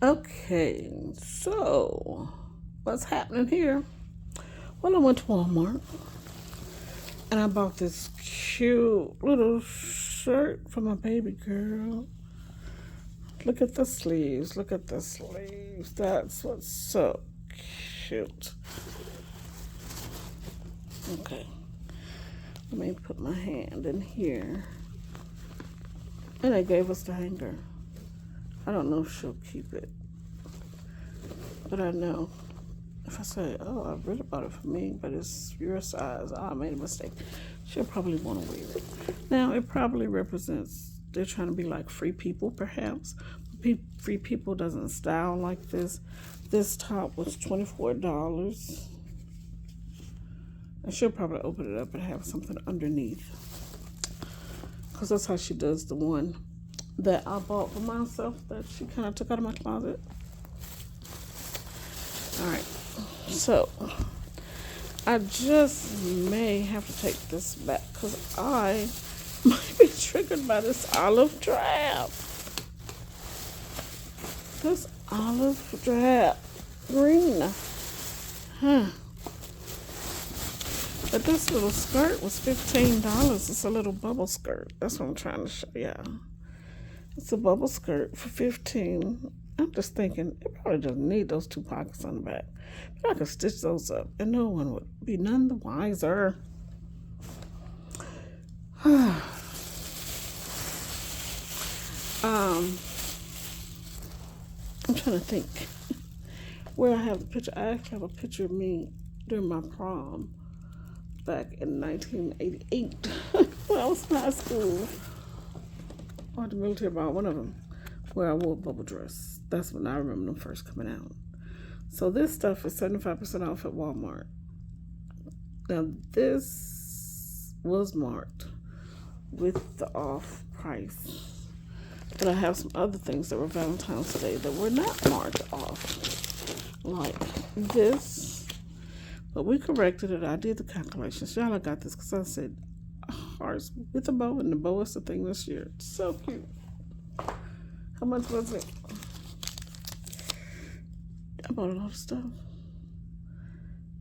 Okay, so what's happening here? Well, I went to Walmart and I bought this cute little shirt for my baby girl. Look at the sleeves. Look at the sleeves. That's what's so cute. Okay, let me put my hand in here. And they gave us the hanger. I don't know if she'll keep it, but I know if I say, "Oh, I really bought it for me, but it's your size," oh, I made a mistake. She'll probably want to wear it. Now, it probably represents they're trying to be like free people, perhaps. Free people doesn't style like this. This top was $24, and she'll probably open it up and have something underneath, because that's how she does the one that I bought for myself that she kind of took out of my closet. All right, so I just may have to take this back because I might be triggered by this olive drab. This olive drab green. Huh. But this little skirt was $15. It's a little bubble skirt. That's what I'm trying to show y'all. It's a bubble skirt for 15. I'm just thinking it probably doesn't need those two pockets on the back. But I could stitch those up and no one would be none the wiser. I'm trying to think where I have the picture. I actually have a picture of me during my prom back in 1988 when I was in high school, or the military ball, one of them, where I wore a bubble dress. That's when I remember them first coming out. So this stuff is 75% off at Walmart. Now this was marked with the off price. But I have some other things that were Valentine's Day that were not marked off. Like this. But we corrected it. I did the calculations. Y'all, I got this because I said hearts with a bow, and the bow is the thing this year. It's so cute. How much was it? I bought a lot of stuff.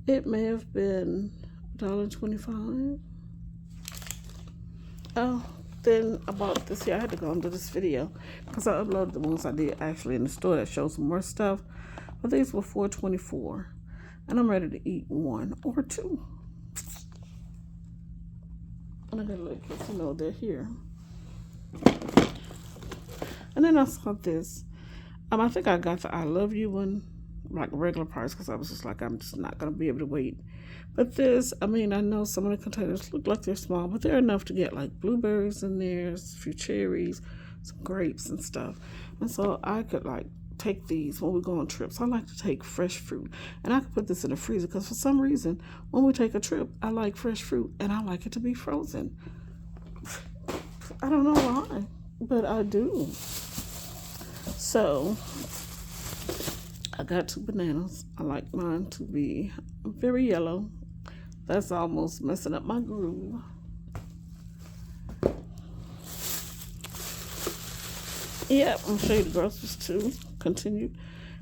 It may have been $1.25. Oh, then I bought this here. I had to go into this video because I uploaded the ones I did actually in the store that shows some more stuff. But these were $4.24, and I'm ready to eat one or two. And I got to let kids know they're here. And then I saw this. I think I got the I Love You one, like regular price, because I was just like, I'm just not going to be able to wait. But this, I mean, I know some of the containers look like they're small, but they're enough to get like blueberries in there, a few cherries, some grapes and stuff. And so I could like take these when we go on trips. I like to take fresh fruit. And I could put this in the freezer because for some reason, when we take a trip, I like fresh fruit and I like it to be frozen. I don't know why, but I do. So I got two bananas. I like mine to be very yellow. That's almost messing up my groove. Yep, I'm gonna show you the groceries too. Continue.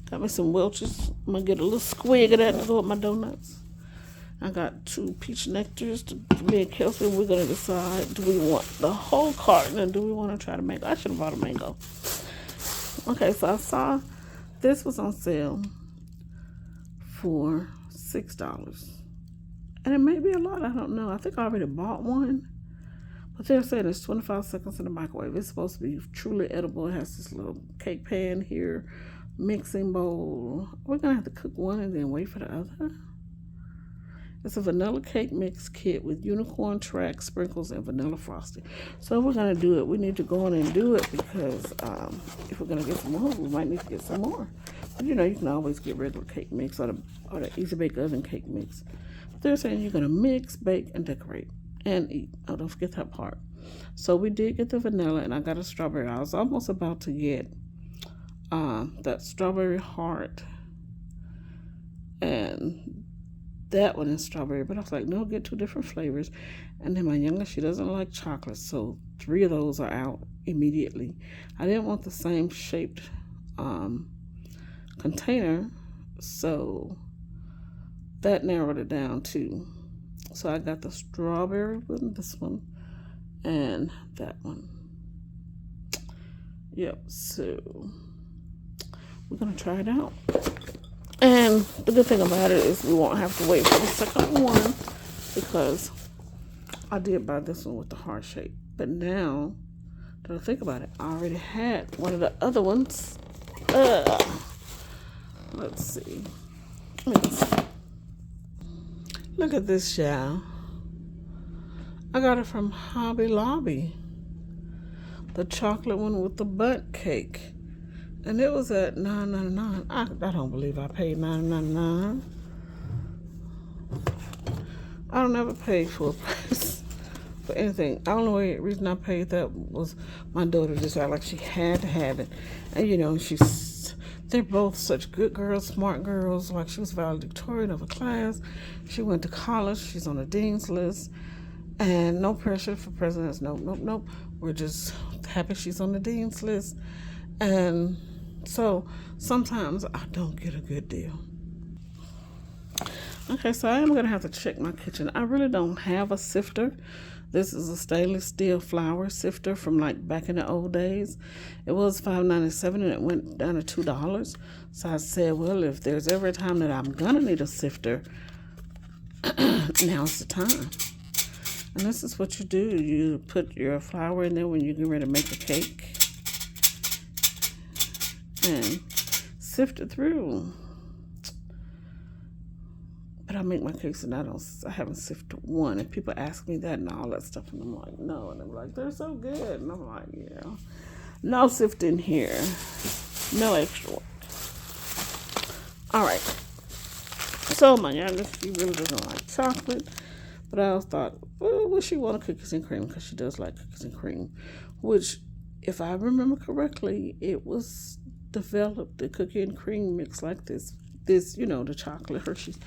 Got me some Welch's. I'm gonna get a little squig of that to go with my donuts. I got two peach nectars to me and Kelsey. We're gonna decide, do we want the whole carton or do we want to try the mango? I should have bought a mango. Okay, so I saw this was on sale for $6. And it may be a lot, I don't know. I think I already bought one. But they're saying it's 25 seconds in the microwave. It's supposed to be truly edible. It has this little cake pan here, mixing bowl. We're going to have to cook one and then wait for the other. It's a vanilla cake mix kit with unicorn track sprinkles and vanilla frosting. So if we're going to do it, we need to go on and do it because if we're going to get some more, we might need to get some more. But you know, you can always get regular cake mix or the Easy Bake Oven cake mix. But they're saying you're going to mix, bake, and decorate and eat. Oh, don't forget that part. So we did get the vanilla and I got a strawberry. I was almost about to get that strawberry heart and that one is strawberry, but I was like, no, get two different flavors. And then my youngest, she doesn't like chocolate, so 3 of those are out immediately. I didn't want the same shaped container, so that narrowed it down too. So I got the strawberry one, this one, and that one. Yep, so we're gonna try it out. And the good thing about it is we won't have to wait for the second one, because I did buy this one with the heart shape. But now that I think about it, I already had one of the other ones. Let's see. Look at this, y'all. I got it from Hobby Lobby. The chocolate one with the butt cake. And it was at $9.99. I don't believe I paid $9.99. I don't ever pay full price for anything. The only reason I paid that was my daughter just felt like she had to have it. And you know, they're both such good girls, smart girls. Like, she was valedictorian of a class. She went to college. She's on the dean's list. And no pressure for presidents. Nope. We're just happy she's on the dean's list. And so sometimes I don't get a good deal. Okay, so I am going to have to check my kitchen. I really don't have a sifter. This is a stainless steel flour sifter from like back in the old days. It was $5.97 and it went down to $2. So I said, well, if there's ever a time that I'm going to need a sifter, now's the time. And this is what you do. You put your flour in there when you get ready to make a cake. And sift it through. But I make my cakes and I haven't sifted one. And people ask me that and all that stuff. And I'm like, no. And they're like, they're so good. And I'm like, yeah. No sifting here. No extra work. All right. So my youngest, she really doesn't like chocolate. But I always thought, well, she wanted cookies and cream because she does like cookies and cream. Which, if I remember correctly, it was developed, the cookie and cream mix like this, the chocolate Hershey's.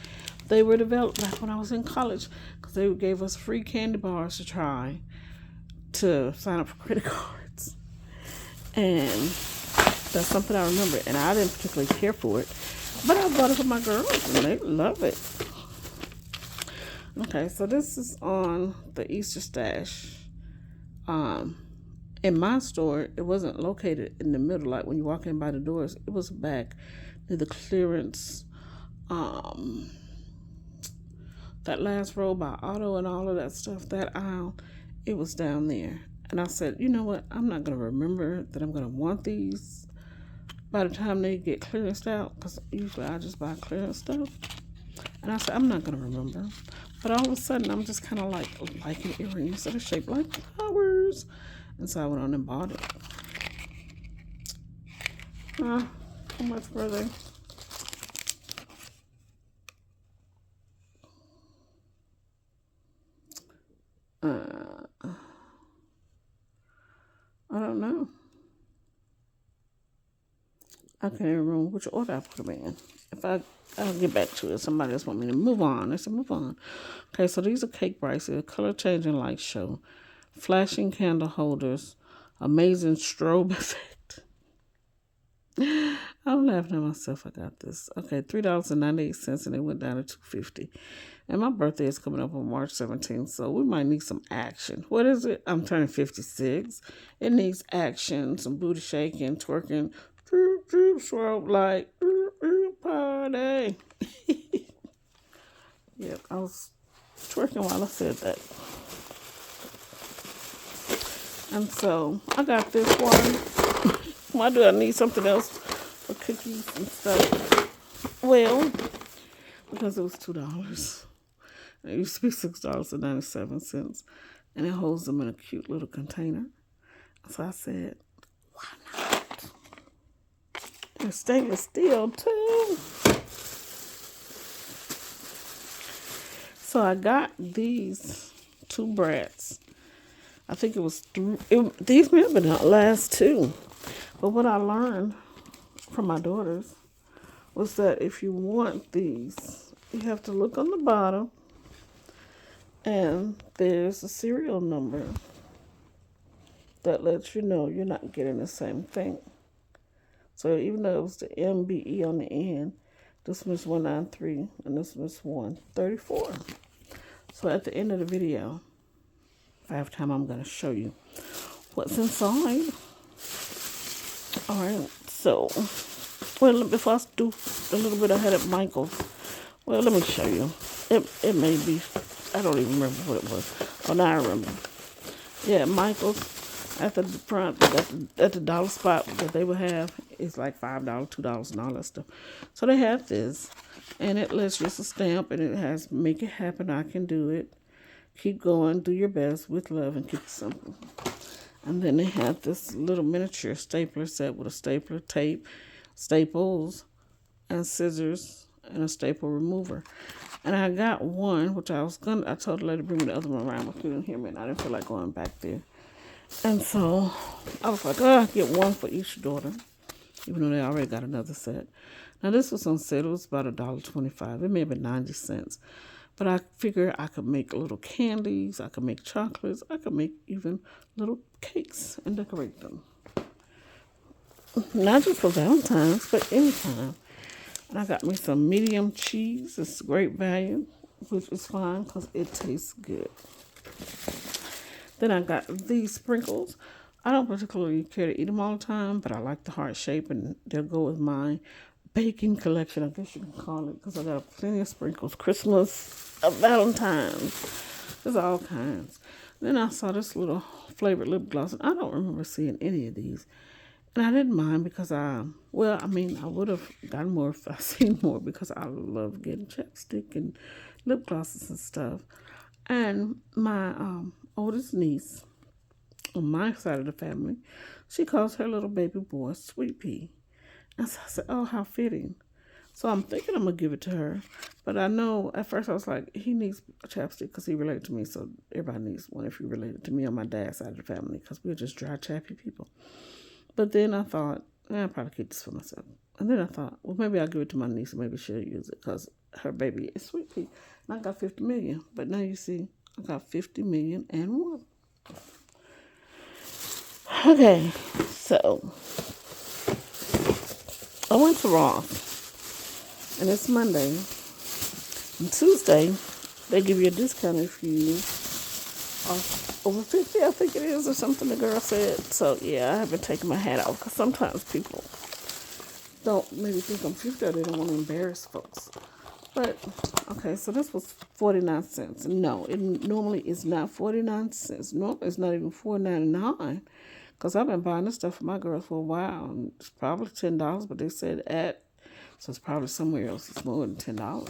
They were developed back when I was in college because they gave us free candy bars to try to sign up for credit cards. And that's something I remember. And I didn't particularly care for it. But I bought it for my girls and they love it. Okay, so this is on the Easter Stash. In my store, it wasn't located in the middle, like when you walk in by the doors. It was back near the clearance, that last row by auto and all of that stuff, that aisle, it was down there. And I said, you know what? I'm not going to remember that I'm going to want these by the time they get clearanced out, because usually I just buy clearance stuff. And I said, I'm not going to remember. But all of a sudden, I'm just kind of liking earrings that are shaped like flowers. And so I went on and bought it. How much were they? I don't know. I can't even remember which order I put them in. I'll get back to it. Somebody else want me to move on. I said, move on. Okay, so these are cake bracelets, color changing light show, flashing candle holders, amazing strobe effect. I'm laughing at myself. I got this. Okay, $3.98 and it went down to $2.50. And my birthday is coming up on March 17th, so we might need some action. What is it? I'm turning 56. It needs action, some booty shaking, twerking, strobe light, party. Yep, I was twerking while I said that. And so I got this one. Why do I need something else for cookies and stuff? Well, because it was $2. It used to be $6.97, and it holds them in a cute little container. So I said, why not? And stainless steel too. So I got these two brats. I think it was these may have been the last two. But what I learned from my daughters was that if you want these, you have to look on the bottom, and there's a serial number that lets you know you're not getting the same thing. So even though it was the MBE on the end, this one's 193 and this one's 134. So at the end of the video, if I have time, I'm going to show you what's inside. All right, so, well, before I do a little bit ahead of Michael's, well, let me show you. It may be, I don't even remember what it was. Oh, now I remember. Yeah, Michael's at the front, at the dollar spot that they would have, it's like $5, $2, and all that stuff. So they have this, and it lists just a stamp, and it has "Make it happen, I can do it. Keep going, do your best with love, and keep it simple." And then they have this little miniature stapler set with a stapler, tape, staples, and scissors, and a staple remover. And I got one, which I told the lady to bring me the other one around, but she didn't hear me, and I didn't feel like going back there. And so I was like, oh, I get one for each daughter, even though they already got another set. Now this was on sale. It was about $1.25. It may have been 90 cents. But I figured I could make little candies, I could make chocolates, I could make even little cakes and decorate them. Not just for Valentine's, but anytime. And I got me some medium cheese. It's great value, which is fine because it tastes good. Then I got these sprinkles. I don't particularly care to eat them all the time, but I like the heart shape, and they'll go with my baking collection, I guess you can call it, because I got plenty of sprinkles. Christmas, Valentine's, there's all kinds. Then I saw this little flavored lip gloss, and I don't remember seeing any of these. And I didn't mind because I would have gotten more if I seen more, because I love getting chapstick and lip glosses and stuff. And my oldest niece on my side of the family, she calls her little baby boy Sweet Pea. And so I said, oh, how fitting. So I'm thinking I'm going to give it to her. But I know at first I was like, he needs a chapstick because he related to me. So everybody needs one if you related to me on my dad's side of the family, because we're just dry, chappy people. But then I thought, I'll probably keep this for myself. And then I thought, well, maybe I'll give it to my niece and maybe she'll use it because her baby is Sweet Pea. And I got 50 million. But now you see, I got 50 million and one. Okay, so I went to Ross, and it's Monday. And Tuesday, they give you a discount if you are over 50, I think it is, or something the girl said. So, yeah, I haven't taken my hat off, because sometimes people don't maybe think I'm 50 or they don't want to embarrass folks. But, okay, so this was 49 cents. No, it normally is not 49 cents. Normally it's not even $4.99. Because I've been buying this stuff for my girls for a while, and it's probably $10, but they said so it's probably somewhere else it's more than $10.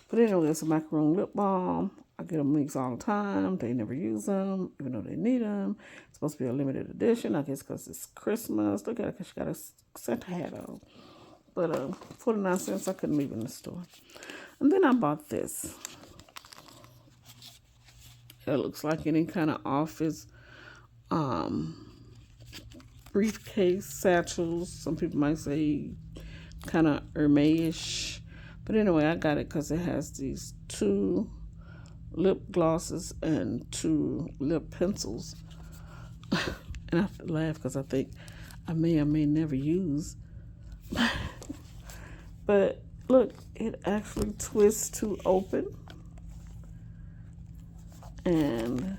But anyway, it's a macaron lip balm. I get them leaks all the time. They never use them, even though they need them. It's supposed to be a limited edition, I guess, because it's Christmas. Look at it, because she got a Santa hat on. But 49 cents, I couldn't leave in the store. And then I bought this. It looks like any kind of office briefcase, satchels. Some people might say kind of Hermès-ish. But anyway, I got it because it has these 2 lip glosses and 2 lip pencils. And I have to laugh because I think I may or may never use. But look, it actually twists to open. And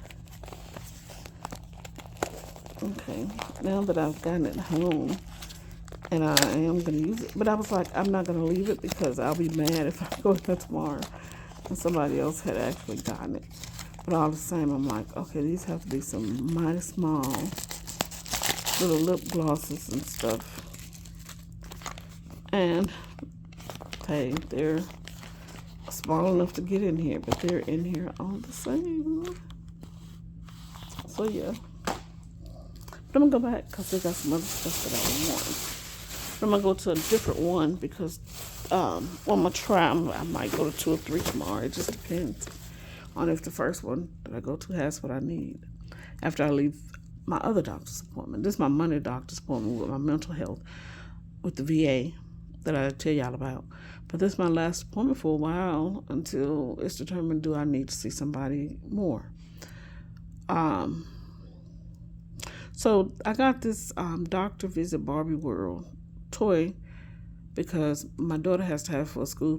okay, now that I've gotten it home, and I am going to use it, but I was like, I'm not going to leave it because I'll be mad if I go there tomorrow and somebody else had actually gotten it. But all the same, I'm like, okay, these have to be some mighty small little lip glosses and stuff. And, hey, they're small enough to get in here, but they're in here all the same. So, yeah. But I'm going to go back because they got some other stuff that I want. But I'm going to go to a different one because, I'm going to try. I might go to 2 or 3 tomorrow. It just depends on if the first one that I go to has what I need. After I leave my other doctor's appointment. This is my Monday doctor's appointment with my mental health with the VA that I tell y'all about. But this is my last appointment for a while until it's determined do I need to see somebody more. So I got this Doctor Visit Barbie World toy because my daughter has to have it for school